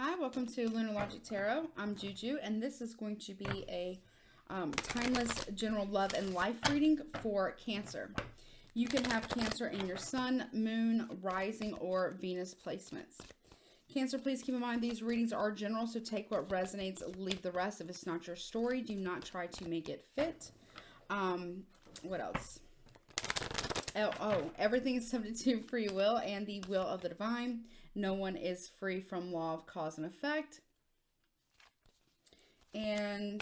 Hi, welcome to Lunar Logic Tarot. I'm Juju, and this is going to be a timeless general love and life reading for Cancer. You can have Cancer in your sun, moon, rising, or Venus placements. Cancer, please keep in mind these readings are general, so take what resonates, leave the rest. If it's not your story, do not try to make it fit. What else? Everything is subject to free will and the will of the divine. No one is free from law of cause and effect. And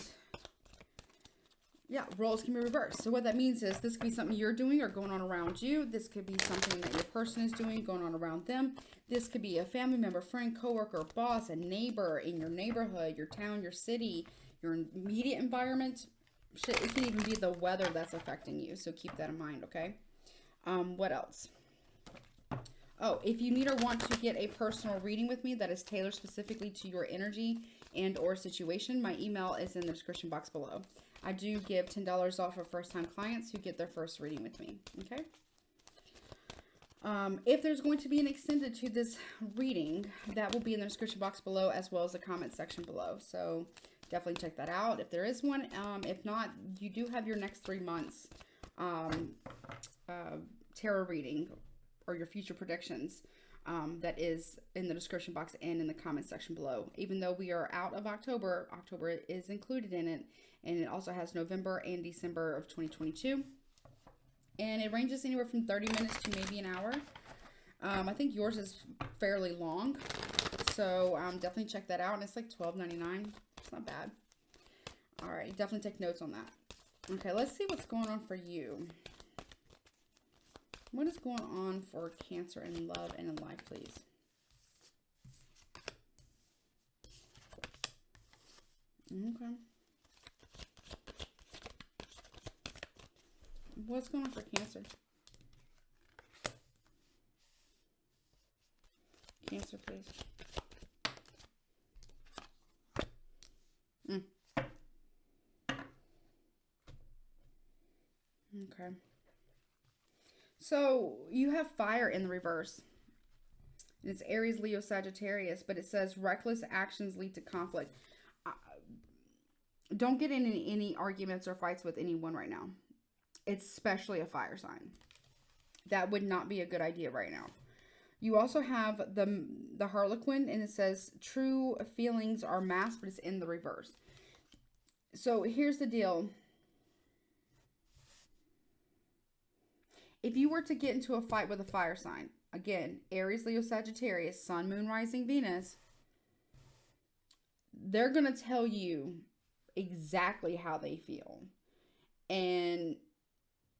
yeah, roles can be reversed. So what that means is this could be something you're doing or going on around you. This could be something that your person is doing, going on around them. This could be a family member, friend, coworker, boss, a neighbor in your neighborhood, your town, your city, your immediate environment. Shit, it can even be the weather that's affecting you. So keep that in mind, okay? What else? Oh, if you need or want to get a personal reading with me that is tailored specifically to your energy and or situation, my email is in the description box below. I do give $10 off for first-time clients who get their first reading with me, okay? If there's going to be an extended to this reading, that will be in the description box below as well as the comment section below. So definitely check that out if there is one. If not, you do have your next 3 months tarot reading or your future predictions that is in the description box and in the comment section below. Even though we are out of October, October is included in it, and it also has November and December of 2022, and it ranges anywhere from 30 minutes to maybe an hour. I think yours is fairly long, so definitely check that out. And it's like $12.99. It's not bad. All right, definitely take notes on that. Okay, let's see what's going on for you. What is going on for Cancer in love and in life, please? Okay. What's going on for Cancer? Cancer, please. Okay. So you have fire in the reverse. And it's Aries, Leo, Sagittarius, but it says reckless actions lead to conflict. Don't get in any arguments or fights with anyone right now. Especially a fire sign. That would not be a good idea right now. You also have the Harlequin, and it says true feelings are masked, but it's in the reverse. So here's the deal. If you were to get into a fight with a fire sign, again, Aries, Leo, Sagittarius, Sun, Moon, Rising, Venus, they're going to tell you exactly how they feel. And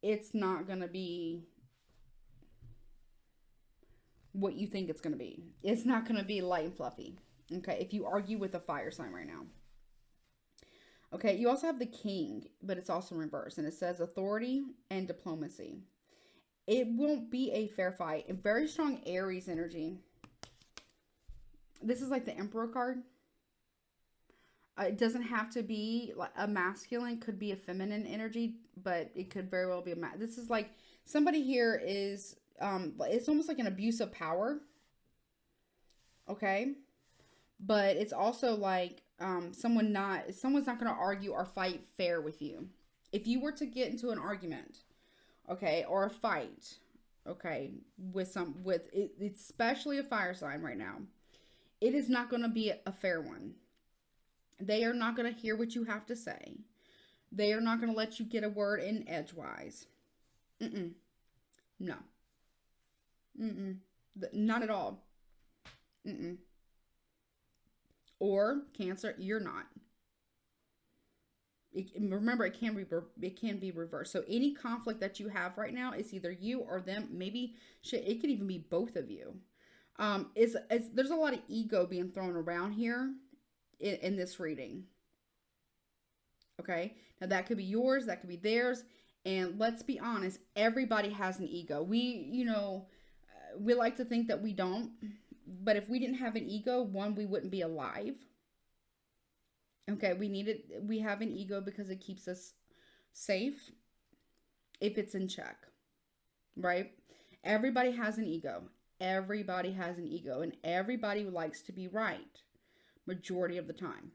it's not going to be what you think it's going to be. It's not going to be light and fluffy. Okay, if you argue with a fire sign right now. Okay, you also have the King, but it's also in reverse. And it says authority and diplomacy. It won't be a fair fight. A very strong Aries energy. This is like the Emperor card. It doesn't have to be like a masculine. Could be a feminine energy, but it could very well be a this is like somebody here is it's almost like an abuse of power. Okay, but it's also like someone's not going to argue or fight fair with you. If you were to get into an argument, okay, or a fight, okay, with especially a fire sign right now, it is not going to be a fair one. They are not going to hear what you have to say. They are not going to let you get a word in edgewise. No. Not at all. Or Cancer, you're not. Remember, it can be reversed. So any conflict that you have right now is either you or them. Maybe shit, it could even be both of you. There's a lot of ego being thrown around here in this reading. Okay, now that could be yours, that could be theirs, and let's be honest, everybody has an ego. We like to think that we don't, but if we didn't have an ego, one, we wouldn't be alive. Okay, we have an ego because it keeps us safe if it's in check, right? Everybody has an ego. Everybody has an ego, and everybody likes to be right. majority of the time.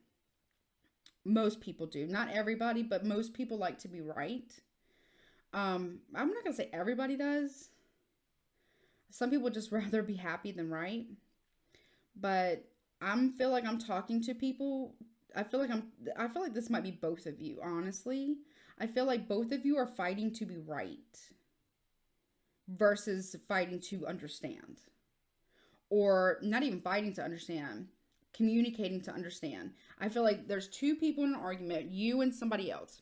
Most people do. Not everybody, but most people like to be right. I'm not going to say everybody does. Some people just rather be happy than right. But I feel like I'm talking to people. I feel like this might be both of you, honestly. I feel like both of you are fighting to be right versus fighting to understand. Or not even fighting to understand, communicating to understand. I feel like there's two people in an argument, you and somebody else,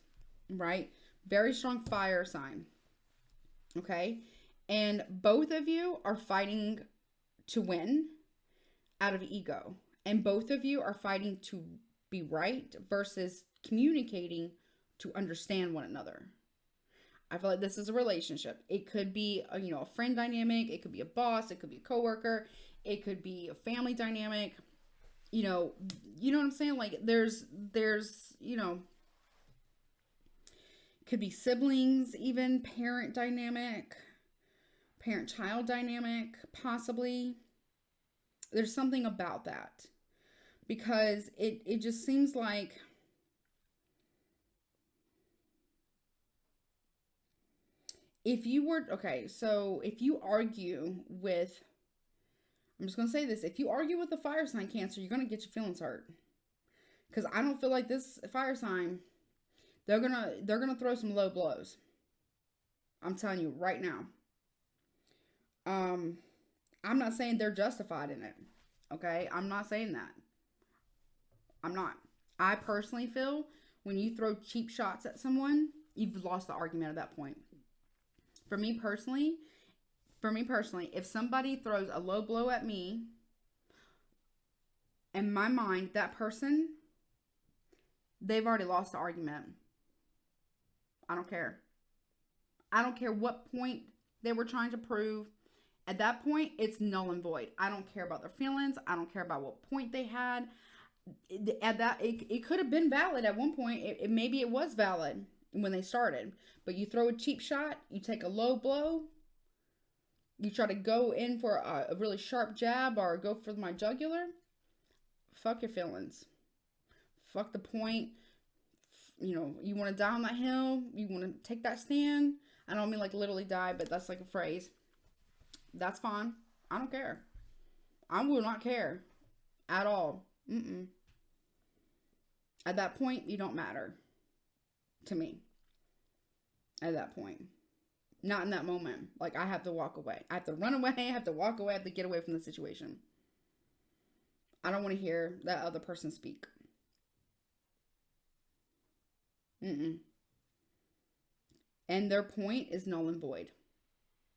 right? Very strong fire sign. Okay? And both of you are fighting to win out of ego. And both of you are fighting to be right versus communicating to understand one another. I feel like this is a relationship. It could be a friend dynamic. It could be a boss. It could be a coworker. It could be a family dynamic. You know what I'm saying? Like there's could be siblings, even parent dynamic, parent-child dynamic, possibly. There's something about that because it just seems like if you argue with, I'm just going to say this, if you argue with a fire sign Cancer, you're going to get your feelings hurt. Because I don't feel like this fire sign, they're gonna throw some low blows. I'm telling you right now. I'm not saying they're justified in it. Okay? I'm not saying that. I'm not. I personally feel when you throw cheap shots at someone, you've lost the argument at that point. For me personally, if somebody throws a low blow at me, in my mind, that person, they've already lost the argument. I don't care. I don't care what point they were trying to prove. At that point, it's null and void. I don't care about their feelings. I don't care about what point they had. It could have been valid at one point. Maybe it was valid when they started. But you throw a cheap shot, you take a low blow, you try to go in for a really sharp jab or go for my jugular, fuck your feelings. Fuck the point. You want to die on that hill. You want to take that stand. I don't mean like literally die, but that's like a phrase. That's fine. I don't care. I will not care at all. At that point, you don't matter to me. At that point. Not in that moment. Like, I have to walk away. I have to run away. I have to walk away. I have to get away from the situation. I don't want to hear that other person speak. And their point is null and void.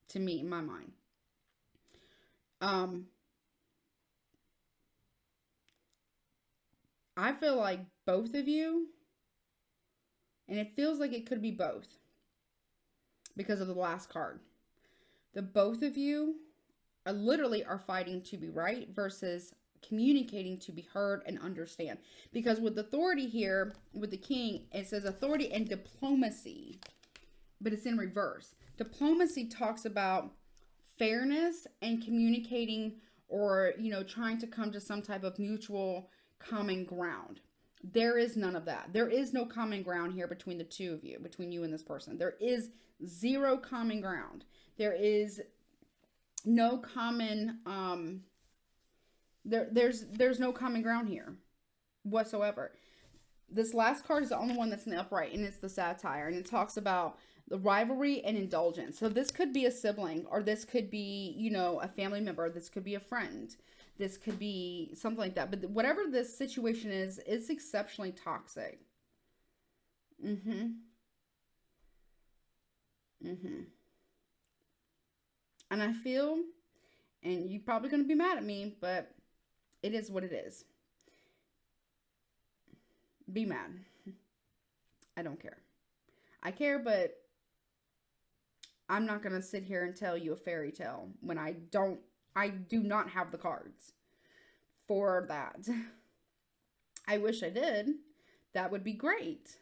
To me, in my mind. I feel like both of you, and it feels like it could be both because of the last card. The both of you are fighting to be right versus communicating to be heard and understand. Because with authority here, with the king, it says authority and diplomacy, but it's in reverse. Diplomacy talks about fairness and communicating or, trying to come to some type of mutual common ground. There is none of that. There is no common ground here between the two of you, between you and this person. There is zero common ground. There is no common, there's no common ground here whatsoever. This last card is the only one that's in the upright, and it's the satire, and it talks about the rivalry and indulgence. So this could be a sibling, or this could be, a family member. This could be a friend. This could be something like that. But whatever this situation is, it's exceptionally toxic. And I feel, and you're probably going to be mad at me, but it is what it is. Be mad. I don't care. I care, but I'm not going to sit here and tell you a fairy tale when I do not have the cards for that. I wish I did. That would be great.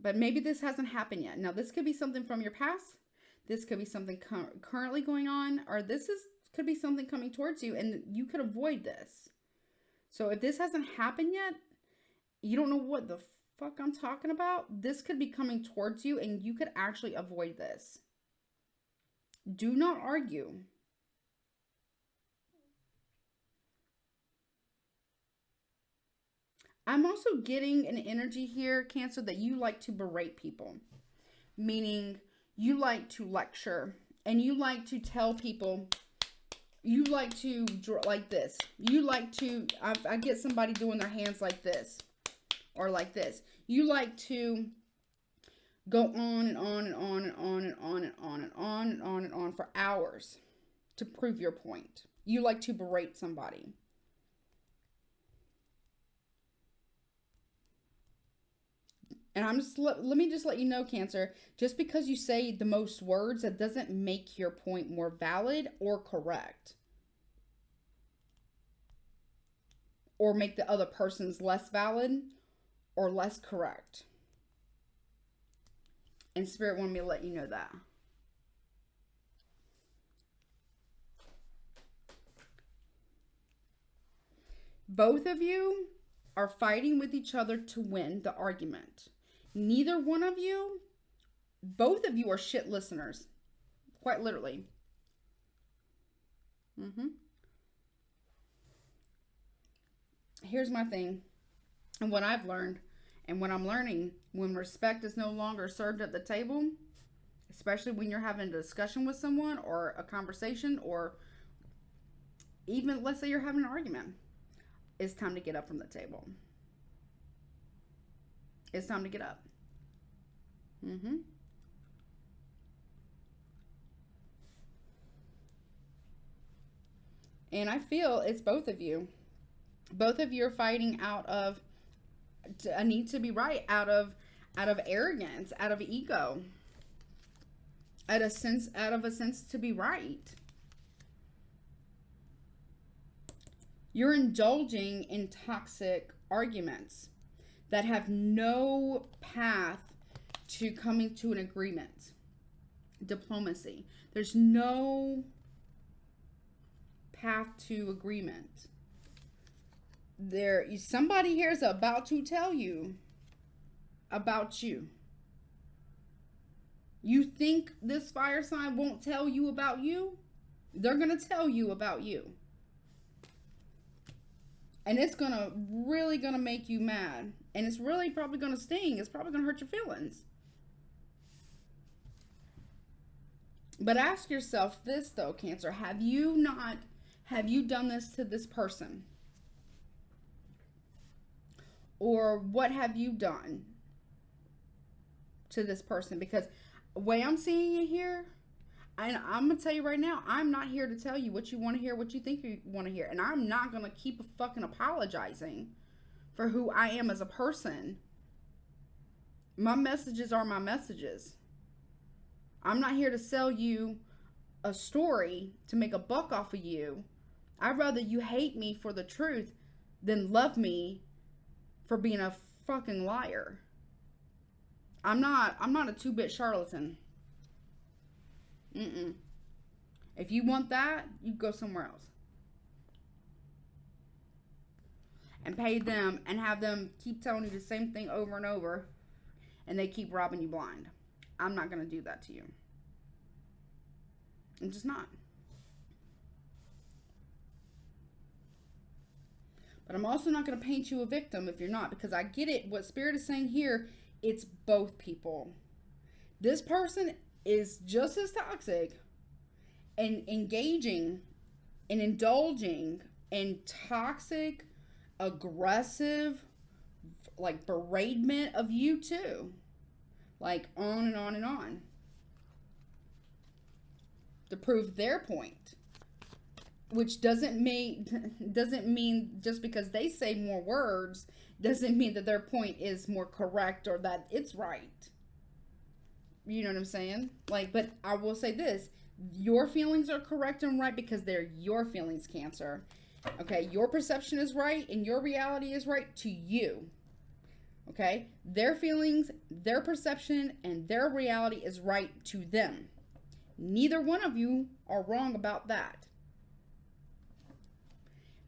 But maybe this hasn't happened yet. Now, this could be something from your past. This could be something currently going on. Or could be something coming towards you, and you could avoid this. So if this hasn't happened yet, you don't know what the fuck I'm talking about. This could be coming towards you and you could actually avoid this. Do not argue. I'm also getting an energy here, Cancer, that you like to berate people. Meaning you like to lecture and you like to tell people, you like to draw like this. You like to, I get somebody doing their hands like this or like this. You like to go on and on and on and on and on and on and on and on and on for hours to prove your point. You like to berate somebody. And I'm just, let me just let you know, Cancer, just because you say the most words, that doesn't make your point more valid or correct. Or make the other person's less valid or less correct. And Spirit wanted me to let you know that. Both of you are fighting with each other to win the argument. Neither one of you, both of you are shit listeners. Quite literally. Here's my thing. And what I've learned, and what I'm learning, when respect is no longer served at the table, especially when you're having a discussion with someone or a conversation, or even, let's say you're having an argument, it's time to get up from the table. It's time to get up. And I feel it's both of you. Both of you are fighting out of a need to be right, out of arrogance, out of ego, out of a sense to be right. You're indulging in toxic arguments that have no path to coming to an agreement. Diplomacy. There's no path to agreement. Somebody here is about to tell you about you. You think this fire sign won't tell you about you? They're going to tell you about you. And it's really gonna make you mad. And it's really probably gonna sting. It's probably gonna hurt your feelings. But ask yourself this though, Cancer. Have you done this to this person? Or what have you done to this person? Because the way I'm seeing it here, and I'm going to tell you right now, I'm not here to tell you what you want to hear, what you think you want to hear. And I'm not going to keep fucking apologizing for who I am as a person. My messages are my messages. I'm not here to sell you a story to make a buck off of you. I'd rather you hate me for the truth than love me for being a fucking liar. I'm not a two-bit charlatan. If you want that, you go somewhere else. And pay them and have them keep telling you the same thing over and over. And they keep robbing you blind. I'm not going to do that to you. I'm just not. But I'm also not going to paint you a victim if you're not. Because I get it. What Spirit is saying here, it's both people. This person is just as toxic and engaging and indulging in toxic, aggressive, like beratement of you too. Like on and on and on. To prove their point. Which doesn't mean just because they say more words doesn't mean that their point is more correct or that it's right. You know what I'm saying? Like, but I will say this. Your feelings are correct and right because they're your feelings, Cancer. Okay? Your perception is right and your reality is right to you. Okay? Their feelings, their perception, and their reality is right to them. Neither one of you are wrong about that.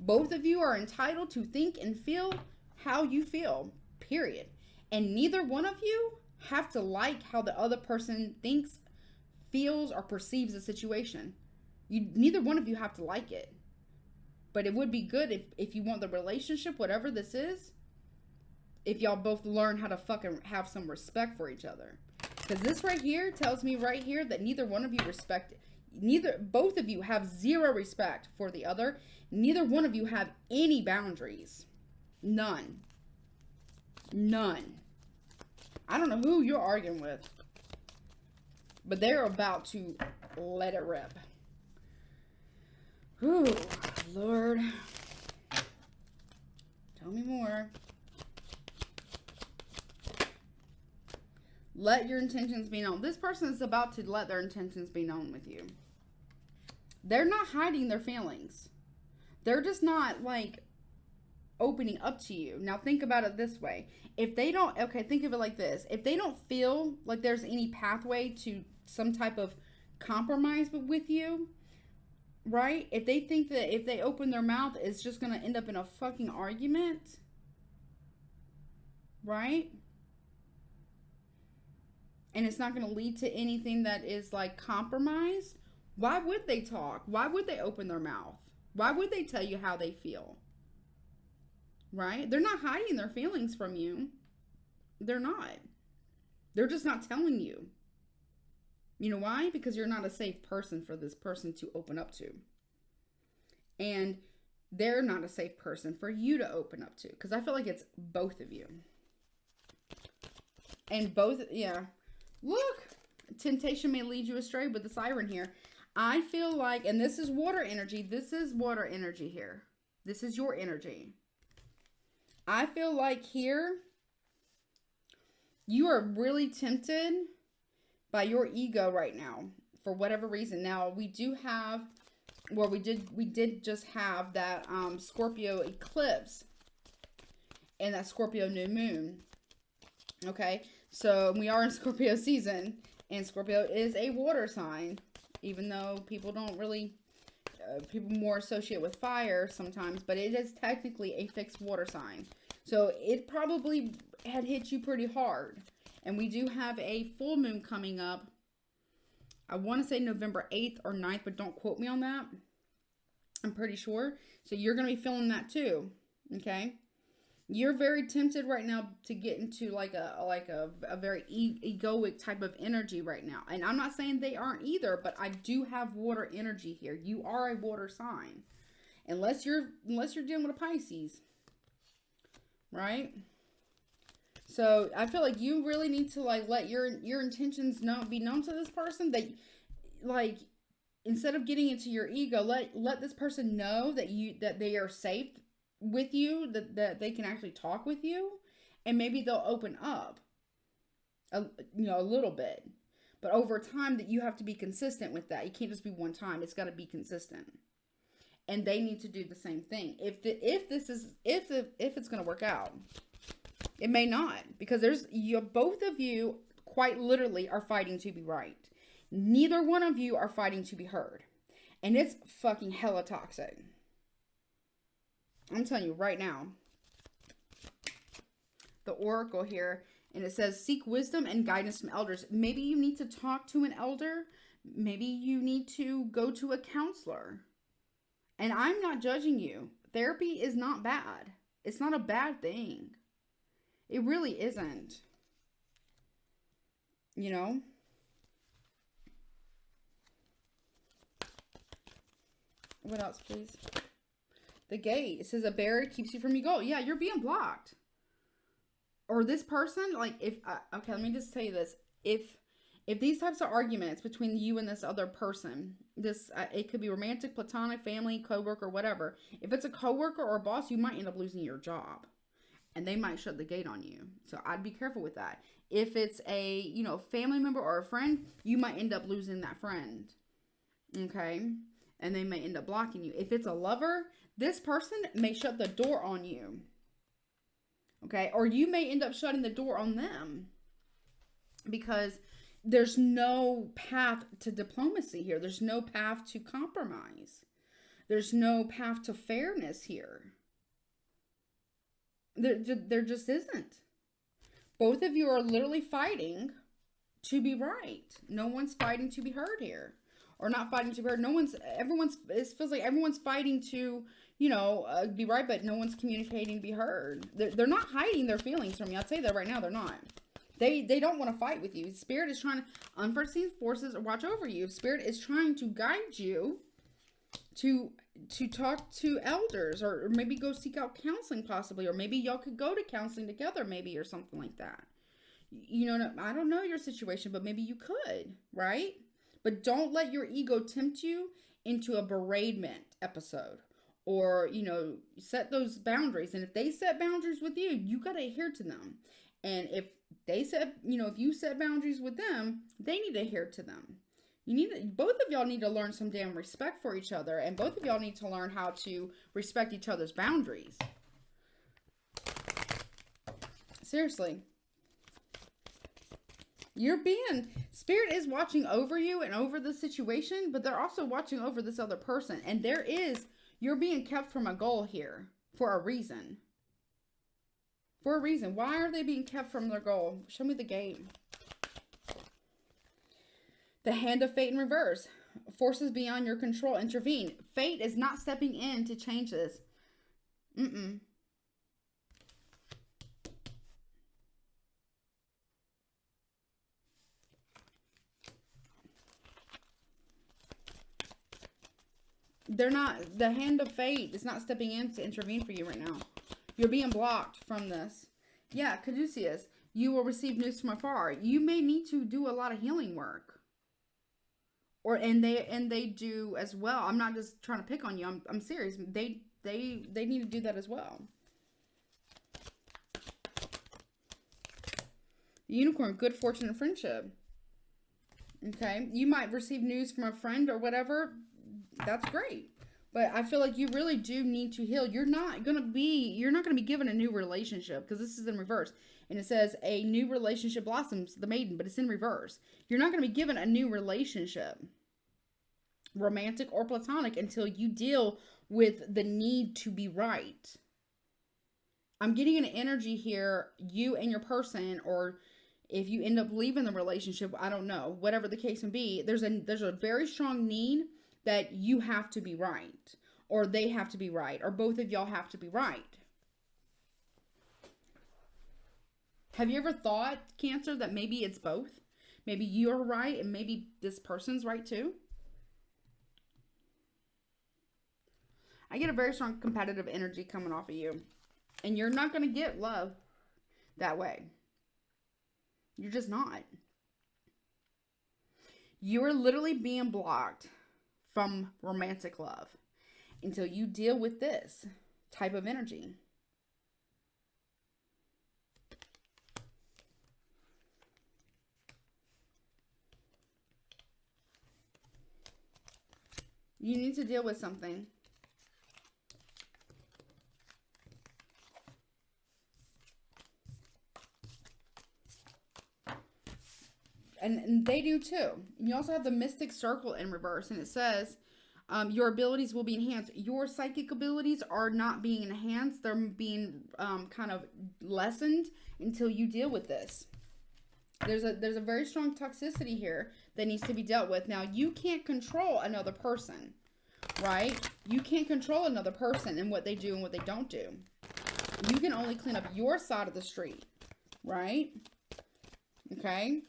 Both of you are entitled to think and feel how you feel, period. And neither one of you have to like how the other person thinks, feels, or perceives the situation. Neither one of you have to like it. But it would be good if you want the relationship, whatever this is, if y'all both learn how to fucking have some respect for each other. Because this right here tells me right here that neither one of you both of you have zero respect for the other. Neither one of you have any boundaries. None. None. I don't know who you're arguing with, but they're about to let it rip. Ooh, Lord. Tell me more. Let your intentions be known. This person is about to let their intentions be known with you. They're not hiding their feelings. They're just not like opening up to you. Now think about it this way. If they don't, okay, think of it like this. If they don't feel like there's any pathway to some type of compromise with you, right? If they think that if they open their mouth, it's just going to end up in a fucking argument, right? And it's not going to lead to anything that is like compromise. Why would they talk? Why would they open their mouth? Why would they tell you how they feel? Right? They're not hiding their feelings from you. They're not. They're just not telling you. You know why? Because you're not a safe person for this person to open up to. And they're not a safe person for you to open up to. Because I feel like it's both of you. And both, yeah. Look, temptation may lead you astray with the siren here. I feel like, and this is water energy. This is water energy here. This is your energy. I feel like here, you are really tempted by your ego right now, for whatever reason. Now, we do have, well, we did just have that Scorpio eclipse and that Scorpio new moon. Okay, so we are in Scorpio season, and Scorpio is a water sign, even though people don't really, people more associate with fire sometimes, but it is technically a fixed water sign. So it probably had hit you pretty hard. And we do have a full moon coming up. I want to say November 8th or 9th, but don't quote me on that. I'm pretty sure. So you're going to be feeling that too. Okay. You're very tempted right now to get into like a very egoic type of energy right now. And I'm not saying they aren't either, but I do have water energy here. You are a water sign. Unless you're dealing with a Pisces. Right? So I feel like you really need to like let your intentions be known to this person, that like instead of getting into your ego, let this person know that they are safe with you, that they can actually talk with you, and maybe they'll open up a little bit. But over time, that you have to be consistent with that. You can't just be one time. It's got to be consistent. And they need to do the same thing. If it's going to work out. It may not, because both of you quite literally are fighting to be right. Neither one of you are fighting to be heard. And it's fucking hella toxic. I'm telling you right now. The oracle here, and it says, seek wisdom and guidance from elders. Maybe you need to talk to an elder. Maybe you need to go to a counselor. And I'm not judging you. Therapy is not bad. It's not a bad thing. It really isn't. You know? What else, please? The gate. It says a barrier keeps you from your goal. Yeah, you're being blocked. Or this person, like, if... okay, let me just tell you this. If these types of arguments between you and this other person, it could be romantic, platonic, family, coworker, whatever. If it's a coworker or a boss, you might end up losing your job. And they might shut the gate on you. So I'd be careful with that. If it's a, family member or a friend, you might end up losing that friend. Okay? And they may end up blocking you. If it's a lover, this person may shut the door on you. Okay? Or you may end up shutting the door on them. Because there's no path to diplomacy here. There's no path to compromise. There's no path to fairness here. There just isn't. Both of you are literally fighting to be right. No one's fighting to be heard here. Or not fighting to be heard. It feels like everyone's fighting to, you know, be right, but no one's communicating to be heard. They're not hiding their feelings from you. I'll tell you that right now, they're not. They don't want to fight with you. Spirit is trying to, unforeseen forces watch over you. Spirit is trying to guide you to talk to elders, or maybe go seek out counseling possibly, or maybe y'all could go to counseling together maybe, or something like that. You know, I don't know your situation, but maybe you could, right? But don't let your ego tempt you into a beratement episode, or, you know, set those boundaries. And if they set boundaries with you, you got to adhere to them. And if they set, you know, if you set boundaries with them, they need to adhere to them. Both of y'all need to learn some damn respect for each other, and both of y'all need to learn how to respect each other's boundaries. Seriously. Spirit is watching over you and over the situation, but they're also watching over this other person. And you're being kept from a goal here for a reason. For a reason. Why are they being kept from their goal? Show me the game. The hand of fate in reverse. Forces beyond your control intervene. Fate is not stepping in to change this. The hand of fate is not stepping in to intervene for you right now. You're being blocked from this. Yeah, Caduceus, you will receive news from afar. You may need to do a lot of healing work. And they do as well. I'm not just trying to pick on you. I'm serious. They need to do that as well. The unicorn, good fortune and friendship. Okay, you might receive news from a friend or whatever. That's great. But I feel like you really do need to heal. You're not gonna be given a new relationship, because this is in reverse. And it says a new relationship blossoms, the maiden, but it's in reverse. You're not gonna be given a new relationship, romantic or platonic, until you deal with the need to be right. I'm getting an energy here, you and your person, or if you end up leaving the relationship, I don't know, whatever the case may be, there's a very strong need that you have to be right, or they have to be right, or both of y'all have to be right. Have you ever thought, Cancer, that maybe it's both? Maybe you're right and maybe this person's right too? I get a very strong competitive energy coming off of you. And you're not going to get love that way. You're just not. You're literally being blocked from romantic love until you deal with this type of energy. You need to deal with something. And they do too. And you also have the mystic circle in reverse. And it says, your abilities will be enhanced. Your psychic abilities are not being enhanced. They're being kind of lessened until you deal with this. There's a very strong toxicity here that needs to be dealt with. Now, you can't control another person, right? You can't control another person and what they do and what they don't do. You can only clean up your side of the street, right? Okay?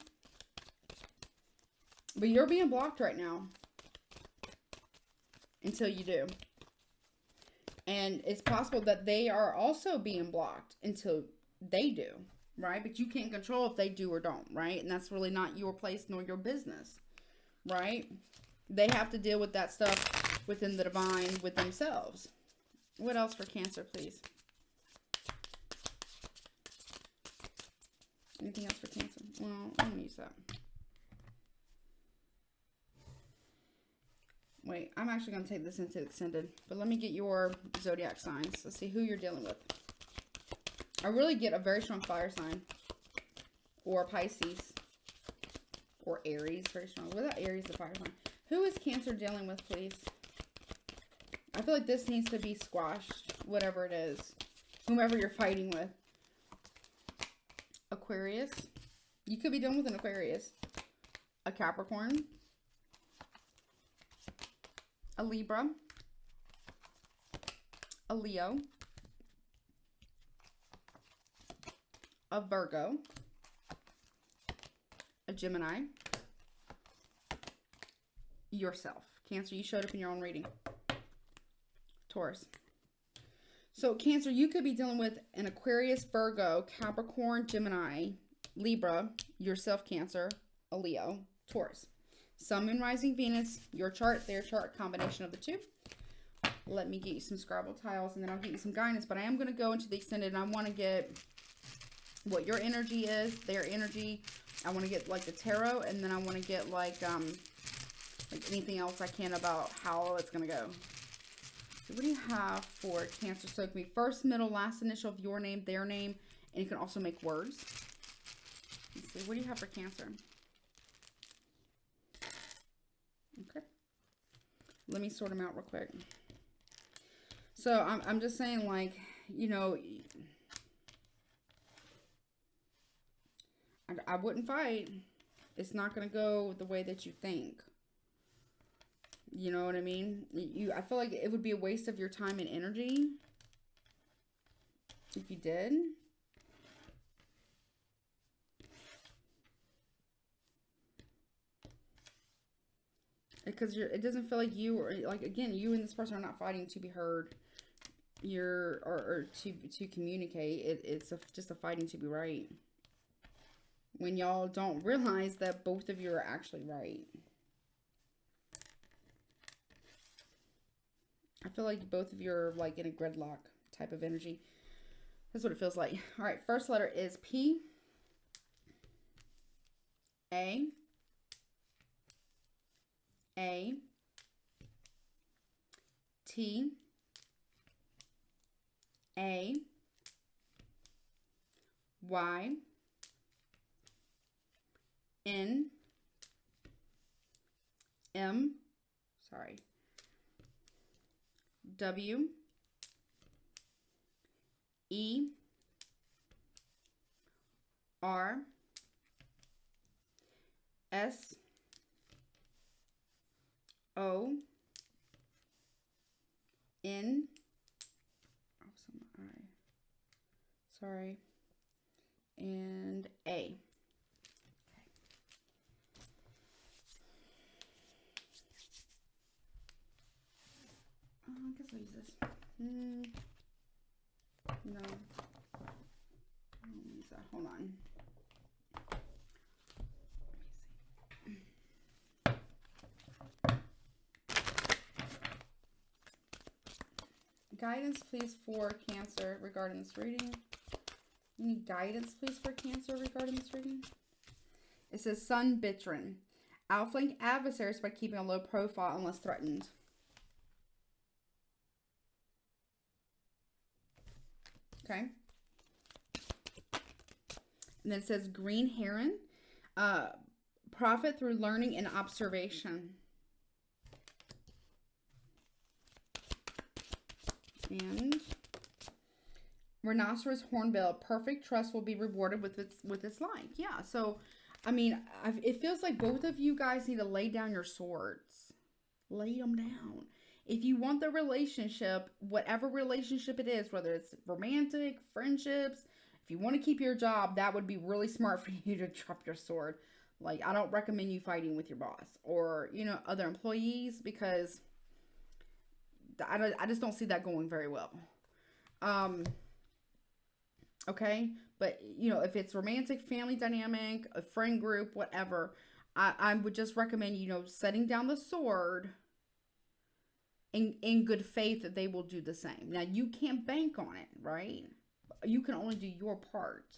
But you're being blocked right now until you do. And it's possible that they are also being blocked until they do, right? But you can't control if they do or don't, right? And that's really not your place nor your business, right? They have to deal with that stuff within the divine with themselves. What else for Cancer, please? Anything else for Cancer? Well, I'm going to use that. Wait, I'm actually going to take this into extended. But let me get your zodiac signs. Let's see who you're dealing with. I really get a very strong fire sign. Or Pisces. Or Aries. Very strong. Without Aries, the fire sign. Who is Cancer dealing with, please? feel like this needs to be squashed, whatever it is. Whomever you're fighting with. Aquarius. You could be done with an Aquarius. A Capricorn. A Libra. A Leo. A Virgo. A Gemini. Yourself. Cancer, you showed up in your own reading. Taurus. So Cancer, you could be dealing with an Aquarius, Virgo, Capricorn, Gemini, Libra, yourself, Cancer, a Leo, Taurus. Sun, Moon, Rising, Venus, your chart, their chart, combination of the two. Let me get you some Scrabble tiles and then I'll get you some guidance. But I am going to go into the extended and I want to get what your energy is, their energy. I want to get like the tarot and then I want to get like anything else I can about how it's going to go. So what do you have for Cancer? So it can be first, middle, last initial of your name, their name, and you can also make words. Let's see, what do you have for Cancer? Okay. Let me sort them out real quick. So I'm just saying, like, you know, I wouldn't fight. It's not going to go the way that you think. You know what I mean? I feel like it would be a waste of your time and energy if you did. Because it doesn't feel like you, or like, again, you and this person are not fighting to be heard. Or to communicate. It's just a fighting to be right. When y'all don't realize that both of you are actually right. I feel like both of you are like in a gridlock type of energy. That's what it feels like. All right, first letter is P. A. T. A. Y. N. M. Sorry. W. E. R. S. O. N. Oh, some I. Sorry. And A. I guess I'll use this. No. I don't use that. Hold on. Guidance, please, for Cancer regarding this reading. You need guidance, please, for Cancer regarding this reading. It says, Sun Bitrin. Outflank adversaries by keeping a low profile unless threatened. Okay. And then it says Green Heron. Profit through learning and observation. And Rhinoceros Hornbill. Perfect trust will be rewarded with its like. Yeah, so, I mean, it feels like both of you guys need to lay down your swords. Lay them down. If you want the relationship, whatever relationship it is, whether it's romantic, friendships, if you want to keep your job, that would be really smart for you to drop your sword. Like, I don't recommend you fighting with your boss or, you know, other employees, because I just don't see that going very well. Okay, but, you know, if it's romantic, family dynamic, a friend group, whatever, I would just recommend, you know, setting down the sword in good faith that they will do the same. Now, you can't bank on it, right? You can only do your part.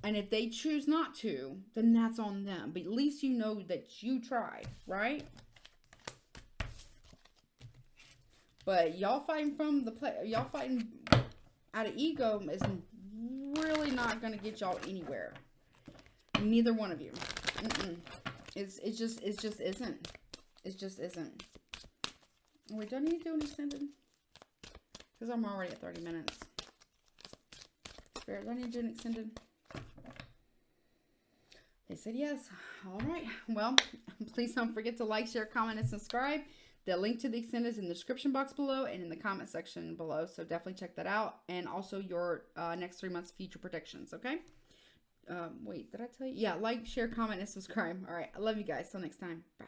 And if they choose not to, then that's on them. But at least you know that you tried, right? But y'all fighting y'all fighting out of ego is really not going to get y'all anywhere. Neither one of you. It just isn't. It just isn't. Wait, do I need to do an extended? Because I'm already at 30 minutes. Spirit, do I need to do an extended? They said yes. All right. Well, please don't forget to like, share, comment, and subscribe. The link to the extended is in the description box below and in the comment section below. So definitely check that out. And also your next 3 months future predictions. Okay. Wait, did I tell you? Yeah. Like, share, comment, and subscribe. All right. I love you guys. Till next time. Bye.